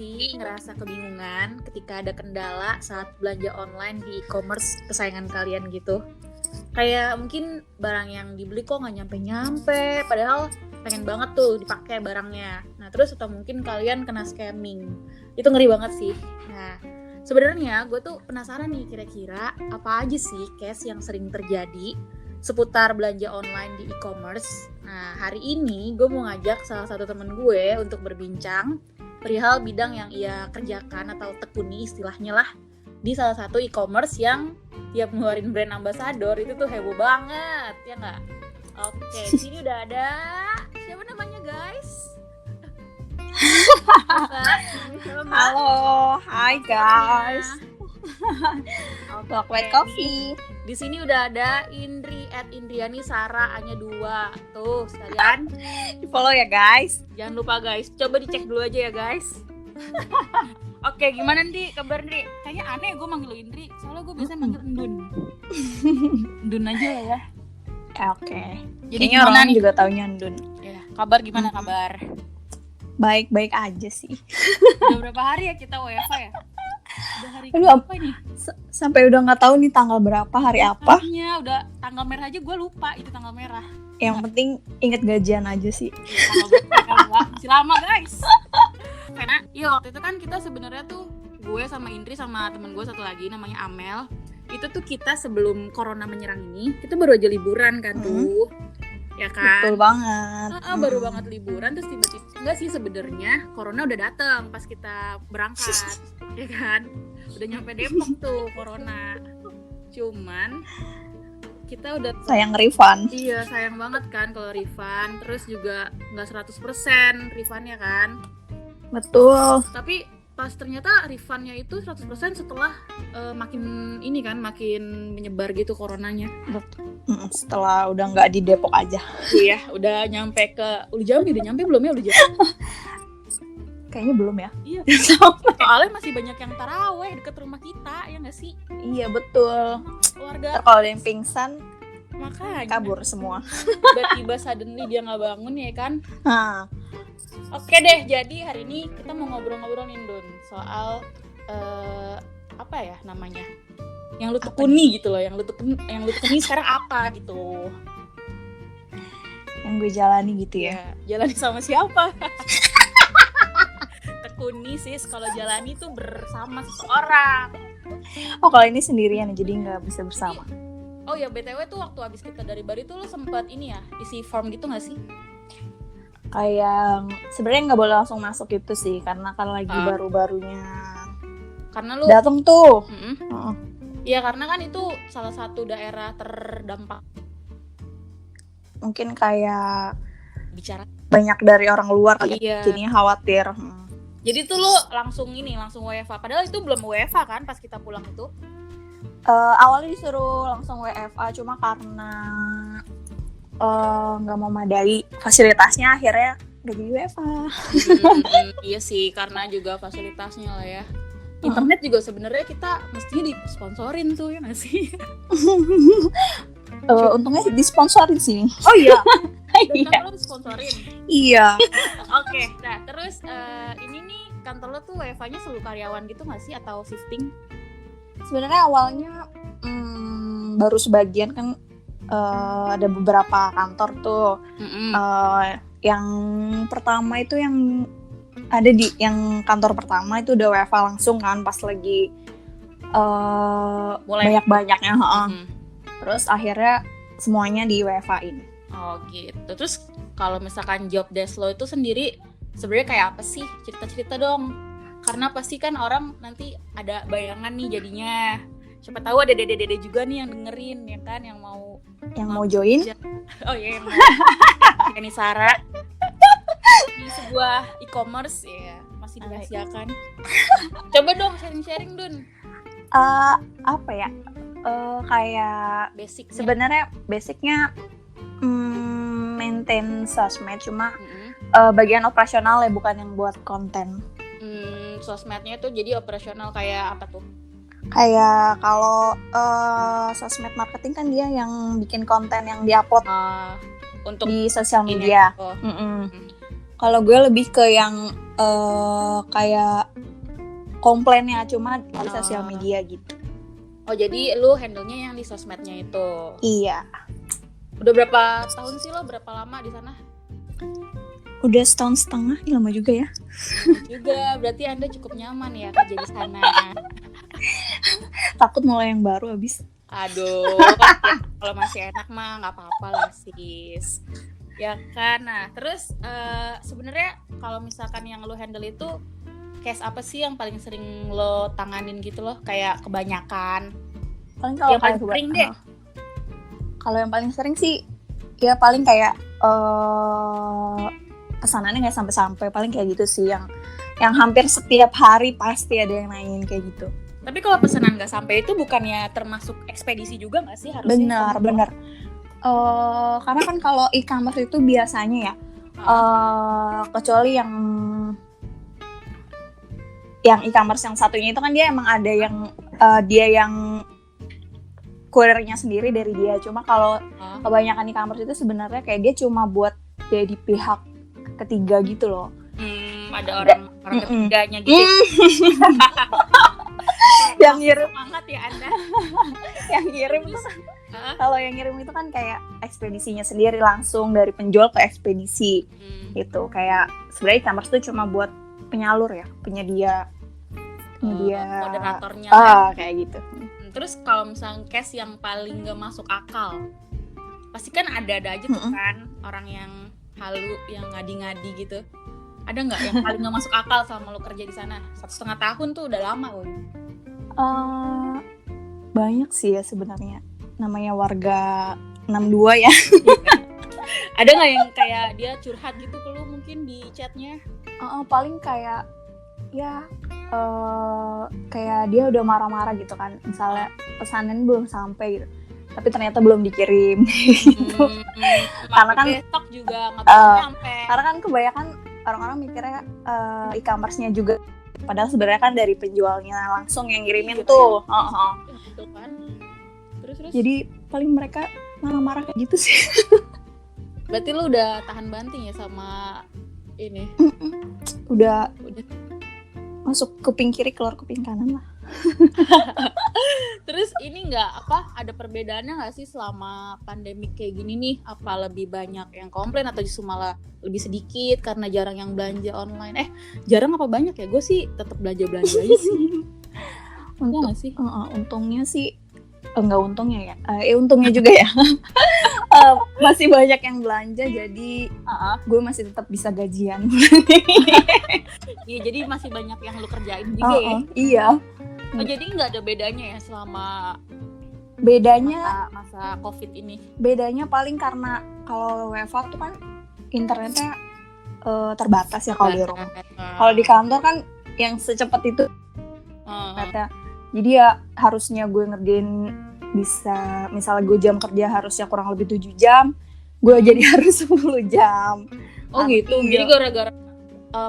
sih ngerasa kebingungan ketika ada kendala saat belanja online di e-commerce kesayangan kalian gitu? Kayak mungkin barang yang dibeli kok nggak nyampe-nyampe, padahal pengen banget tuh dipakai barangnya. Nah terus atau mungkin kalian kena scamming, itu ngeri banget sih. Nah sebenarnya gue tuh penasaran nih kira-kira apa aja sih case yang sering terjadi seputar belanja online di e-commerce. Nah hari ini gue mau ngajak salah satu temen gue untuk berbincang perihal bidang yang ia kerjakan atau tekuni istilahnya lah di salah satu e-commerce yang tiap ngeluarin brand ambassador itu tuh heboh banget, ya nggak? Oke, di sini udah ada siapa namanya guys? Halo, hai guys. Black White Coffee. Di sini udah ada Indri @Indriani Sara hanya 2. Tuh, sekalian Di follow ya guys. jangan lupa guys. Coba dicek dulu aja ya guys. Oke, gimana Ndri? Kabar Ndri? Kayaknya aneh gue manggil lu Indri, soalnya gue biasa manggil Endun. Endun aja lah ya. Oke. Jadi Kayaknya gimana orang nih? juga taunya Ndun. Ya, kabar gimana kabar? Baik-baik aja sih. Udah berapa hari ya kita WFH ya? Udah hari Aduh, berapa nih? Sampai udah nggak tahu nih tanggal berapa, hari apa. Harinya udah tanggal merah aja gue lupa itu tanggal merah. Yang penting inget gajian aja sih. Tanggal berapa? Masih lama guys. Karena iya waktu itu kan kita sebenarnya tuh gue sama Indri sama temen gue satu lagi namanya Amel. Itu tuh kita sebelum corona menyerang ini kita baru aja liburan kan tuh. Ya kan? Betul banget. Baru banget liburan terus tiba-tiba enggak sih sebenarnya corona udah datang pas kita berangkat. Ya kan? Udah nyampe Depok tuh corona. Cuman kita udah Sayang refund. iya sayang banget kan kalau refund. Terus juga nggak 100% refundnya kan. Betul. Tapi pas ternyata refundnya itu 100% setelah makin menyebar gitu coronanya. Setelah udah nggak di Depok aja. Iya, udah nyampe ke Ulu Jambi. Udah nyampe belum ya Ulu Jambi? Kayaknya belum ya. Iya. Soalnya masih banyak yang taraweh deket rumah kita, ya nggak sih? Iya betul. Warga Ntar kalau ada yang pingsan makanya kabur semua. tiba-tiba suddenly dia nggak bangun ya kan? Nah, Oke deh, jadi hari ini kita mau ngobrol-ngobrol nih Dun soal apa ya namanya? Yang lu tekuni gitu loh, yang lu tekuni sekarang apa gitu. yang gue jalani gitu ya. Ya, jalani sama siapa? Tekuni sih, kalau jalani tuh bersama seseorang. Oh kalau ini sendirian jadi nggak bisa bersama. Oh ya, BTW tuh waktu habis kita dari Bali tuh lu sempat ini ya, isi form gitu gak sih? Kayak sebenarnya nggak boleh langsung masuk gitu sih karena kan lagi baru-barunya Karena lu datang tuh. Iya, karena kan itu salah satu daerah terdampak Mungkin kayak bicara. banyak dari orang luar Iya. jadinya khawatir. Jadi tuh lu langsung WFH. Padahal itu belum WFH kan pas kita pulang itu. Awalnya disuruh langsung WFA cuma karena nggak memadai fasilitasnya akhirnya nggak jadi WFA. Iya sih, karena juga fasilitasnya lah ya. Internet juga sebenarnya kita mestinya disponsorin tuh ya nggak sih? Untungnya disponsorin sih. Oh iya. Iya. Kantor lo disponsorin. Iya. Oke. Nah terus ini nih kantor lo tuh WFH-nya seluruh karyawan gitu nggak sih atau shifting? Sebenarnya awalnya baru sebagian kan ada beberapa kantor tuh. Yang pertama itu yang ada di yang kantor pertama itu udah WFH langsung kan pas lagi Mulai banyak-banyaknya. Terus akhirnya semuanya di WFH-in. Oh gitu. Terus kalau misalkan job desk lo itu sendiri sebenarnya kayak apa sih? Cerita-cerita dong. Karena pasti kan orang nanti ada bayangan nih jadinya. Siapa tahu ada dede-dede juga nih yang dengerin ya kan, yang mau join. Oh iya, yang mau ini Sara di sebuah e-commerce ya masih dirahasiakan. Coba dong sharing-sharing Dun. Apa ya? Kayak Basic. Sebenarnya basicnya maintain sosmed cuma bagian operasional ya, bukan yang buat konten. Sosmednya tuh jadi operasional kayak apa tuh? Kayak kalau sosmed marketing kan dia yang bikin konten yang diupload Untuk di sosial media. Kalau gue lebih ke yang kayak komplainnya cuma di sosial media gitu. Oh, jadi lu handle-nya yang di sosmednya itu. Iya. Udah berapa tahun sih lo? Berapa lama di sana? Udah 1,5 tahun, lama juga ya. Juga, berarti Anda cukup nyaman ya kerja di sana. Takut mulai yang baru habis. Aduh, kalau masih enak mah nggak apa-apa lah sis. Ya kan, nah terus sebenarnya kalau misalkan yang lo handle itu case apa sih yang paling sering lo tanganin gitu loh? Kayak kebanyakan. Paling kalau yang paling sering deh. Kalau yang paling sering sih, ya paling kayak pesanannya nggak sampai-sampai, paling kayak gitu sih yang hampir setiap hari pasti ada yang nanyain kayak gitu. Tapi kalau pesanan nggak sampai itu bukannya termasuk ekspedisi juga nggak sih harusnya? Benar. Karena kan kalau e-commerce itu biasanya ya, kecuali yang e-commerce yang satunya itu kan dia emang ada yang dia yang kurirnya sendiri dari dia. Cuma kalau kebanyakan e-commerce itu sebenarnya kayak dia cuma buat jadi pihak ketiga gitu loh. Ada orang ketiganya gitu. Yang ngirim semangat ya Anda. Yang ngirim itu kalau yang ngirim itu kan kayak ekspedisinya sendiri langsung dari penjual ke ekspedisi gitu. Kayak sebenarnya e-commerce itu cuma buat penyalur ya, penyedia moderatornya kayak gitu. Terus kalau misalnya case yang paling gak masuk akal, pasti kan ada aja tuh kan orang yang halu, yang ngadi-ngadi gitu. Ada nggak yang paling gak masuk akal sama lo kerja di sana? 1,5 tahun tuh udah lama loh. Banyak sih ya sebenarnya. Namanya warga 62 ya. Ada nggak yang kayak dia curhat gitu ke lo mungkin di chatnya? Paling kayak ya kayak dia udah marah-marah gitu kan. Misalnya pesanan belum sampai gitu, tapi ternyata belum dikirim gitu. Karena kan besok juga nggak nyampe. Karena kan kebanyakan orang-orang mikirnya e-commerce-nya juga, padahal sebenarnya kan dari penjualnya langsung yang ngirimin tuh. Gitu kan. Terus. Jadi paling mereka marah-marah kayak gitu sih. Berarti lu udah tahan banting ya sama ini? Udah masuk kuping kiri keluar kuping kanan lah. Terus ini ada perbedaannya nggak sih selama pandemi kayak gini nih? Apa lebih banyak yang komplain atau justru malah lebih sedikit karena jarang yang belanja online? Jarang apa banyak ya? Gue sih tetap belanja aja sih. Nggak sih? Untungnya sih enggak untungnya ya. Untungnya juga ya. Masih banyak yang belanja, jadi gue masih tetap bisa gajian. Iya, jadi masih banyak yang lu kerjain juga ya? Iya. Jadi nggak ada bedanya ya selama masa COVID ini? Bedanya paling karena kalau WFH tuh kan internetnya terbatas ya kalau di rumah. Kalau di kantor kan yang secepat itu internetnya. Jadi ya harusnya gue ngerjain bisa, misalnya gue jam kerja harusnya kurang lebih 7 jam, gue jadi harus 10 jam. Oh gitu, jadi gara-gara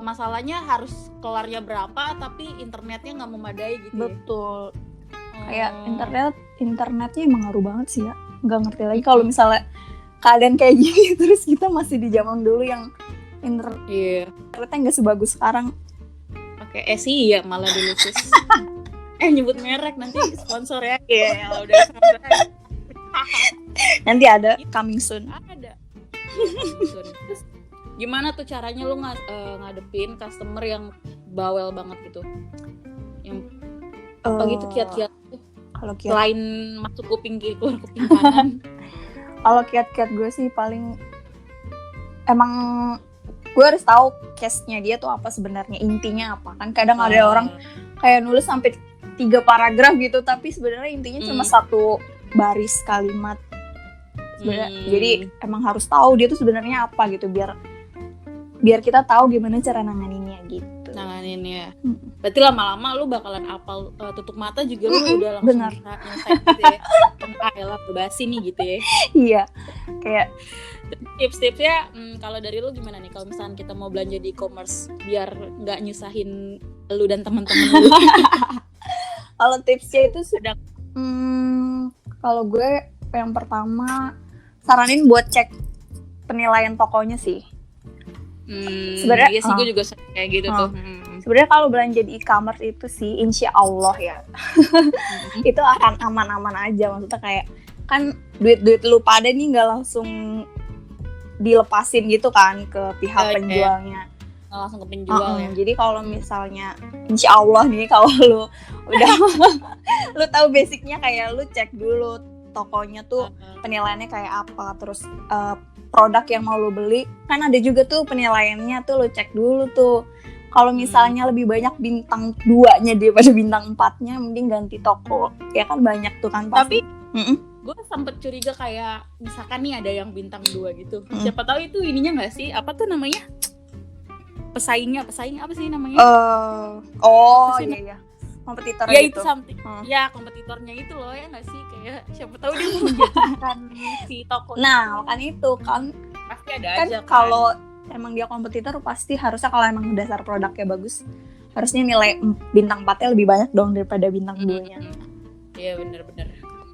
masalahnya harus kelarnya berapa tapi internetnya nggak memadai gitu. Betul. Kayak internetnya emang ngaruh banget sih ya. Nggak ngerti lagi kalau misalnya keadaan kayak gini terus kita masih di zaman dulu yang internetnya nggak sebagus sekarang. Oke, sih ya malah dulu sis. Nyebut merek nanti sponsor ya. Udah sponsor. Nanti ada coming soon. Ada. Coming soon. Terus, gimana tuh caranya lu ngadepin customer yang bawel banget gitu? Yang apa gitu kiat-kiat tuh? Kalau kiat, selain masuk kuping kiri keluar kuping kanan. Kalau kiat-kiat gue sih paling emang gue harus tahu case-nya dia tuh apa sebenarnya, intinya apa. Kan kadang ada orang kayak nulis sampai 3 paragraf gitu, tapi sebenarnya intinya cuma 1 baris kalimat. Jadi emang harus tahu dia tuh sebenarnya apa gitu, biar kita tahu gimana cara nanganinnya gitu. Nanganinnya. Berarti lama-lama lu bakalan apal, tutup mata juga lu udah langsung nyelesain gitu ya. Elah bebasi nih gitu ya. Iya. Kayak tips-tipsnya kalau dari lu gimana nih kalau misalnya kita mau belanja di e-commerce biar nggak nyusahin lu dan teman-teman lu? Kalau tipsnya itu sudah kalau gue yang pertama saranin buat cek penilaian tokonya sih. Sebenarnya iya sih gue juga sering kayak gitu tuh. Sebenarnya kalau belanja di e-commerce itu sih insya Allah ya itu akan aman-aman aja. Maksudnya kayak kan duit lu pada nih nggak langsung dilepasin gitu kan ke pihak penjualnya. Langsung ke penjual ya. Jadi kalau misalnya insya Allah nih kalau lu udah lu tahu basicnya, kayak lu cek dulu tokonya tuh penilaiannya kayak apa, terus produk yang mau lu beli kan ada juga tuh penilaiannya tuh, lu cek dulu tuh. Kalau misalnya lebih banyak bintang 2-nya daripada bintang 4-nya, mending ganti toko. Ya kan banyak tuh kan pasti. Tapi gue sempet curiga kayak misalkan nih ada yang bintang 2 gitu. Siapa tahu itu ininya nggak sih? Apa tuh namanya? Pesaing apa sih namanya? Iya. Kompetitor ya gitu. Itu something. Ya kompetitornya itu loh ya nggak sih? Kayak siapa tahu dia mau menjatuhkan si toko. Nah makanya itu kan pasti ada kan aja kan. Kalau emang dia kompetitor pasti harusnya, kalau emang dasar produknya bagus, harusnya nilai bintang 4-nya lebih banyak dong daripada bintang 2-nya. Iya benar-benar.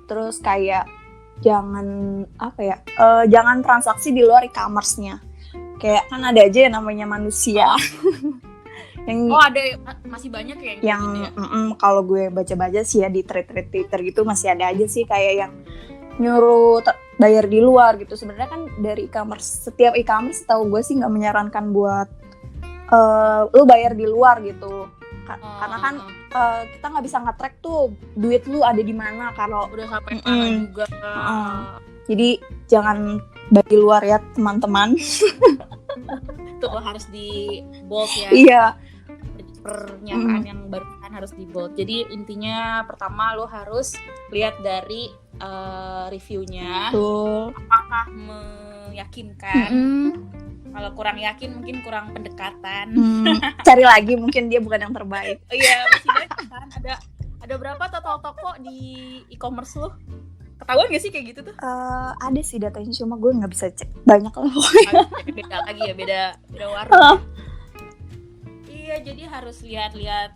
Terus kayak jangan jangan transaksi di luar e-commerce-nya. Kayak kan ada aja yang namanya manusia. Yang ada masih banyak ya yang gitu ya? Kalau gue baca-baca sih ya di thread Twitter gitu masih ada aja sih kayak yang nyuruh bayar di luar gitu. Sebenarnya kan dari e-commerce, setiap e-commerce tahu gue sih nggak menyarankan buat lu bayar di luar gitu. Karena kan kita nggak bisa nge-track tuh duit lu ada di mana kalau udah sampai mana juga. Jadi jangan bayar di luar ya teman-teman. Tuh harus di bold ya. Iya. Pernyataan yang barusan harus di bold. Jadi intinya pertama lu harus lihat dari reviewnya. Betul. Apakah meyakinkan? Kalau kurang yakin mungkin kurang pendekatan. Cari lagi, mungkin dia bukan yang terbaik. Iya masih banyak kan. Ada berapa toko di e-commerce lu? Ketahuan gak sih kayak gitu tuh? Ada sih datanya, cuma gue nggak bisa cek. Banyak lah. Beda lagi ya, beda warna. Iya, jadi harus lihat-lihat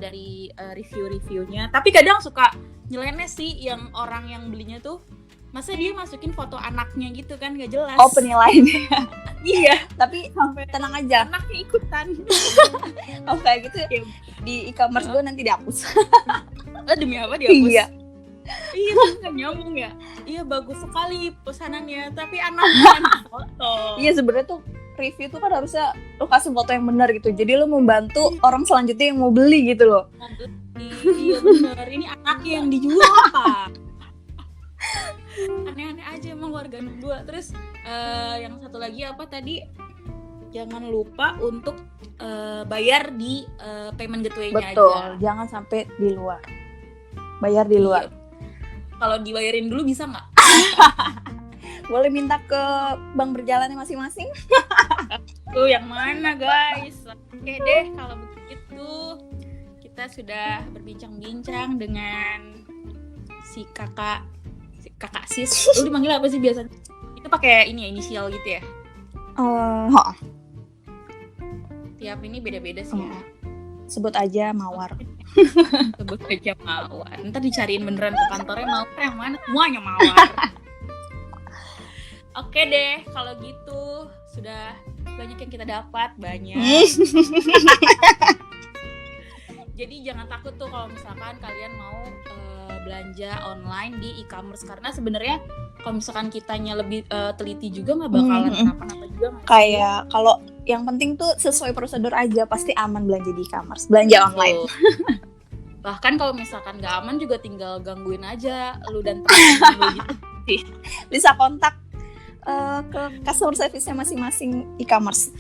dari review-reviewnya. Tapi kadang suka nyeleneh sih yang orang yang belinya tuh, masa dia masukin foto anaknya gitu kan, gak jelas. Oh, penilaiannya. Iya, tapi sampai tenang aja. Anaknya ikutan. Oh kayak gitu ya. Di e-commerce gue nanti dihapus. Demi apa dihapus? Iya. Iya, kan nyambung ya. Iya, bagus sekali pesanannya, tapi anaknya foto. Iya, sebenarnya tuh review tuh kan harusnya lo kasih foto yang benar gitu. Jadi lo membantu orang selanjutnya yang mau beli gitu loh. Iya benar. Ini anaknya yang dijual apa? Aneh-aneh aja emang warga gua. Terus yang satu lagi apa tadi? Jangan lupa untuk bayar di payment gateway-nya aja. Betul, jangan sampai di luar. Bayar di luar. Iya. Kalau dibayarin dulu bisa nggak? Boleh minta ke bank berjalannya masing-masing. Tuh yang mana guys? Oke deh kalau begitu kita sudah berbincang-bincang dengan si kakak sis. Lu dipanggil apa sih biasanya? Itu pakai ini ya, inisial gitu ya? Tiap ini beda-beda sih ya. Sebut aja Mawar. Sebut aja Mawar. Ntar dicariin beneran ke kantornya Mawar yang mana? Semuanya Mawar. Oke deh, kalau gitu sudah banyak yang kita dapat, banyak. Jadi jangan takut tuh kalau misalkan kalian mau belanja online di e-commerce, karena sebenarnya kalau misalkan kitanya lebih teliti juga nggak bakalan kenapa-napa juga. Kayak kalau yang penting tuh sesuai prosedur aja, pasti aman belanja di e-commerce, belanja online. Bahkan kalau misalkan nggak aman juga tinggal gangguin aja lu dan teman lu gitu. Bisa kontak ke customer service-nya masing-masing e-commerce.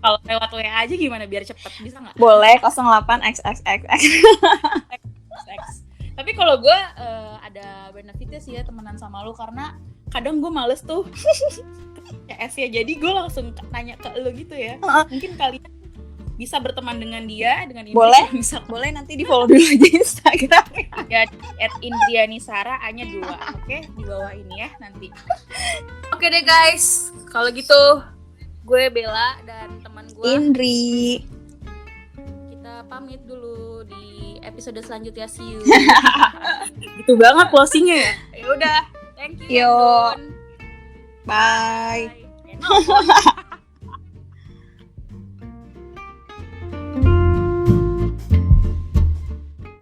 Kalau lewat WA aja gimana biar cepet, bisa nggak? Boleh 08xxxx. Tapi kalau gue ada benefitnya sih ya temenan sama lu, karena kadang gue males tuh CS ya, jadi gue langsung nanya ke lu gitu ya. Mungkin kalian bisa berteman dengan dia, dengan Indri. Boleh nanti di follow dulu aja Instagram ya, @indrianisara A-nya 2. Oke, di bawah ini ya nanti. Oke deh guys, kalau gitu gue Bella dan teman gue Indri. Kita pamit dulu di episode selanjutnya, see you. Gitu banget closingnya ya. Ya udah, thank you. Yo. Bye. Bye.